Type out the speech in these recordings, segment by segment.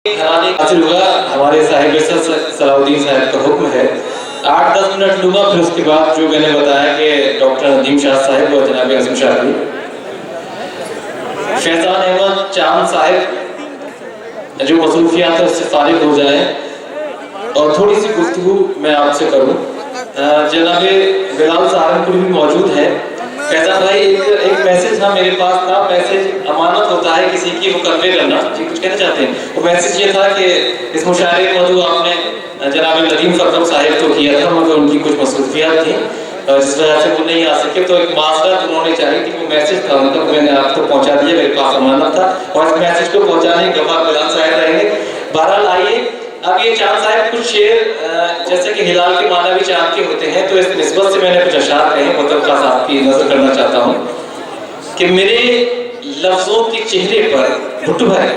हासिल हुआ। हमारे साहिब सलाउद्दीन साहब का हुक्म है 8-10 मिनट लूंगा, फिर उसके बाद जो मैंने बताया कि डॉक्टर नदीम शाह साहब और जनाब आज़म शाही, फैजान अहमद चांद साहब जो मसरूफियात से फारिग हो जाए और थोड़ी सी गुफ्तगू मैं आपसे करूं। जनाब बिलाल सहारनपुरी भी मौजूद है। फैजान भाई, एक मैसेज था मेरे पास था। मैसेज अमानत होता है किसी की, वो कन्वे करना। जी कुछ कहना चाहते हैं? वो मैसेज ये था कि इस मुशायरे में मौजूद आपने जनाब नदीम फरकम साहिब तो किया था, मगर उनकी कुछ मसरूफियात थी जिस वजह से वो नहीं आ सके, तो एक माजरत उन्होंने चाही थी। वो मैसेज था उनका, मैंने आप तक पहुँचा दिया, मेरे पास अमानत था और इस मैसेज को पहुँचाने के बाद बिलाल साहब रहेंगे। बहरहाल आइए, अब ये चांद साहब कुछ शेर, जैसे कि हिलाल के माना भी चांद के होते हैं, तो इस निस्बत से मैंने कुछ अशार कहे, मतलब खास आपकी नजर करना चाहता हूँ कि मेरे लफ्जों के चेहरे पर, भुट्टू भाई,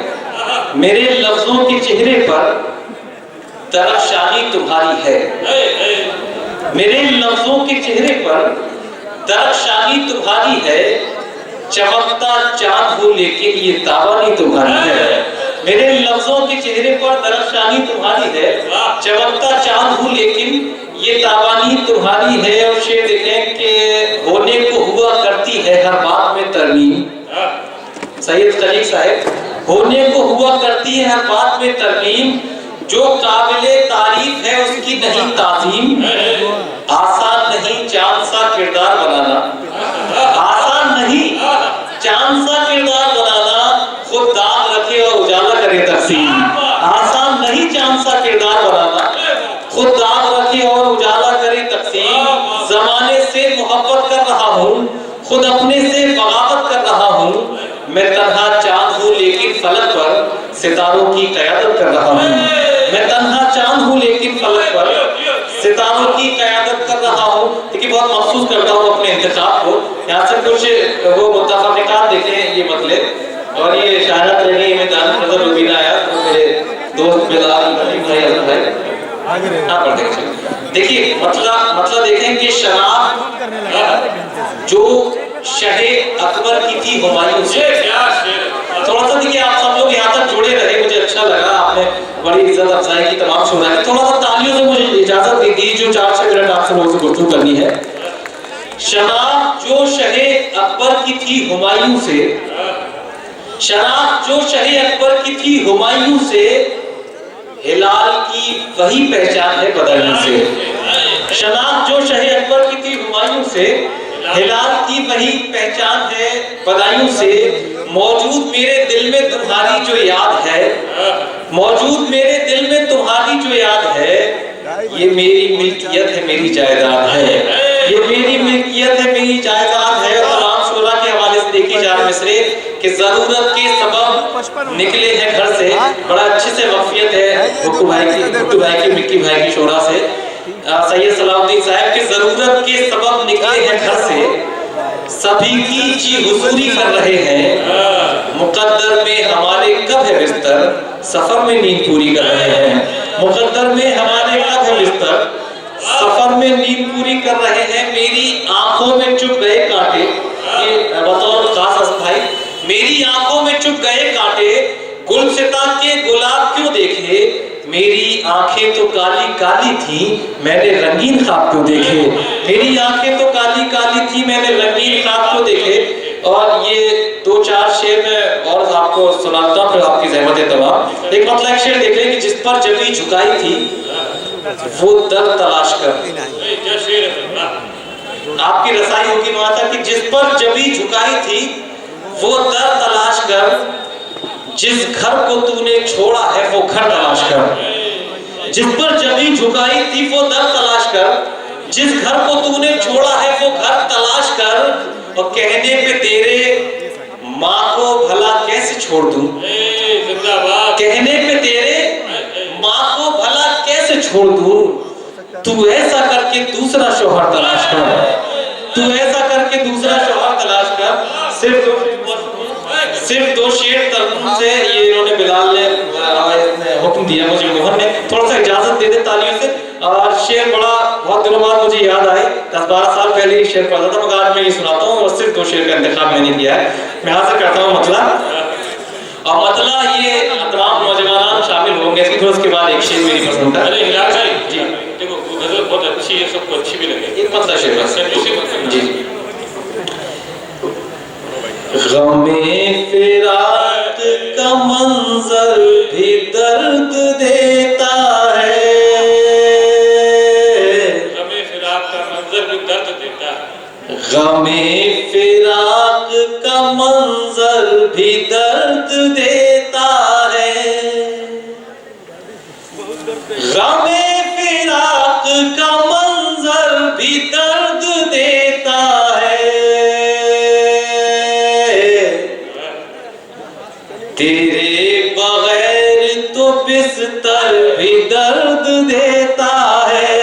मेरे लफ्जों के चेहरे पर दरख्शानी तुम्हारी है। मेरे लफ्जों के चेहरे पर दरख्शानी तुम्हारी है, चमकता चांद हो लेकिन ये तावानी तुम्हारी है। मेरे लफ्जों के चेहरे पर दरख्शानी तुम्हारी है, चमकता चांद हूँ लेकिन ये तावानी तुम्हारी है। और शेर देखें कि होने को हुआ करती है हर बात में तरमीम। सैयद खलील साहब, होने को हुआ करती है हर बात में तरमीम, जो काबिले तारीफ है उसकी नहीं ताज़ीम। आसान नहीं चांद सा किरदार बनाना, आसान नहीं चांद सा किरदार बनाना, खुद दाग रखे और उजाला करे तकसीम। आसान नहीं चांद सा किरदार बनाना, खुद दाग रखे और उजाला करे तकसीम। जमाने से मोहब्बत कर रहा हूँ, खुद अपने से बगावत कर रहा हूँ। मैं तन्हा चांद हूँ लेकिन फलक पर सितारों की क़यादत कर रहा हूँ। मैं तन्हा चांद हूँ लेकिन फलक पर सितारों की क़यादत कर रहा हूँ। देखिए, बहुत महसूस करता हूँ अपने इंतखाब को। यहाँ से कुछ वो मुतफ़क़िक़ात देखें, ये मतलब, और ये शायरात रही में दान नजर रुबीना आया, तो मेरे दोस्त बिलाल भाई आज़म भाई आप पढ़ देखें। देखिए मतलब देखें कि शराब जो शहे अकबर की थी हुमायूं से। थोड़ा सा देखिए, आप सब लोग यहाँ तक जुड़े रहे, मुझे अच्छा लगा, आपने बड़ी इज्जत अफजाई की तमाम शुरा है। थोड़ा सा तालियों से मुझे इजाजत दे दी, जो 4-6 मिनट आपसे लोगों से गुफ्तगू करनी है। शराब जो शहे अकबर की थी हुमायूं से, शराब जो शहे अकबर की थी हुमायूं से, हिलाल की वही पहचान है बदायूं से। शराब जो शहे अकबर की थी हुमायूं से, हिलाल की वही पहचान है बदायूं से। मौजूद मेरे दिल में तुम्हारी जो याद है, मौजूद मेरे दिल में तुम्हारी जो याद है, ये मेरी मिल्कियत है मेरी जायदाद है। ये मेरी मिल्कियत है मेरी जायदाद है। और तमाम शुरा के हवाले से देखी जा मिसरे कि जरूरत के सबब निकले हैं घर से। बड़ा अच्छे से वफ़ियत है भुट्टू भाई की, मिक्की भाई की शोरा से। सैयद सलाउद्दीन साहब के जरूरत के सबब निकले हैं घर से, सभी की जी हुजूरी कर रहे हैं। मुकद्दर में हमारे कब है बिस्तर, सफर में नींद पूरी कर रहे हैं। मुकद्दर में हमारे कब है बिस्तर, सफर में नींद पूरी कर रहे हैं। मेरी आंखों में चुप गए कांटे, ये बतौर खास भाई, मेरी आंखों में चुप गए कांटे, गुलसिता के गुलाब क्यों देखे। मेरी आंखें तो काली काली थी, मैंने रंगीन ख्वाब क्यों देखे। मेरी आंखें तो काली काली थी, मैंने रंगीन ख्वाब क्यों देखे। और ये 2-4 शेर में और आपको सुनाता हूं, फिर आपकी ज़हमत है तमाम। एक मतलब शेर देख लें कि जिस पर जबी झुकाई थी वो दर तलाश कर। आपकी रसाई होगी वहां तक कि जिस पर जबी झुकाई थी वो दर तलाश कर, जिस घर को तूने छोड़ा है वो घर तलाश कर। जिस पर जबी झुकाई थी वो दर तलाश कर, जिस घर को तूने छोड़ा है वो घर तलाश कर। और कहने पे तेरे माँ को भला कैसे छोड़ दूं, कहने पे तेरे माँ को भला कैसे छोड़ दूं। तू ऐसा करके दूसरा शौहर तलाश कर, तू ऐसा करके दूसरा शौहर तलाश कर। सिर्फ 2 शेर तरजुम से ये इन्होंने बिलाल ने हुक्म दिया मुझे, मोहन ने। थोड़ा सा इजाजत दे दे तालियों से। और शेर बड़ा बहुत दिनों बाद मुझे याद आए, 10-12 साल पहले ये शेर पढ़ा था, मगर आज मैं ये सुनाता हूँ और सिर्फ 2 शेर का इंतखाब मैंने किया है। मैं यहाँ से करता हूँ मतलब और मतलब ये तमाम नौजवान शामिल होंगे फिर उसके बाद एक शेर मेरी पसंद है। अरे हिलाल भाई जी देखो वो गजल बहुत अच्छी है, सबको अच्छी भी लगे। एक मतलब शेर बस जी गमे फिराक का मंजर भी दर्द देता है, गमे फिराक का मंजर भी दर्द देता है, गमे फिराक का मंजर भी दर्द देता है, गमे फिराक का मंजर भी दर्द देता है, तेरे बगैर तो बिस्तर भी दर्द देता है,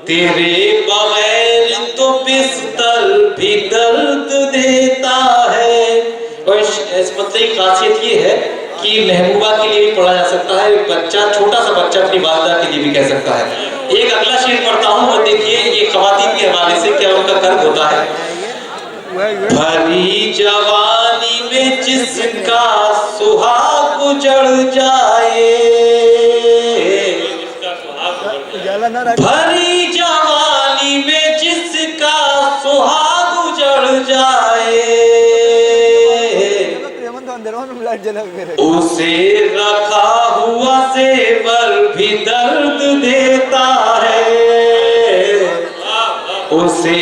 तेरे बगैर तो बिस्तर भी दर्द देता है। और इस मतलब की खासियत ये है कि महबूबा के लिए भी पढ़ा जा सकता है, एक बच्चा छोटा सा बच्चा अपनी वालिदा के लिए भी कह सकता है। एक अगला शेर पढ़ता हूँ और देखिए ये ख्वातीन के हवाले से क्या उनका कर्म होता है। भरी जवानी में जिसका सुहाग उजड़ जाए, भरी जवानी में जिसका सुहाग उजड़ जाए, उसे रखा हुआ जेवर भी दर्द देता है, उसे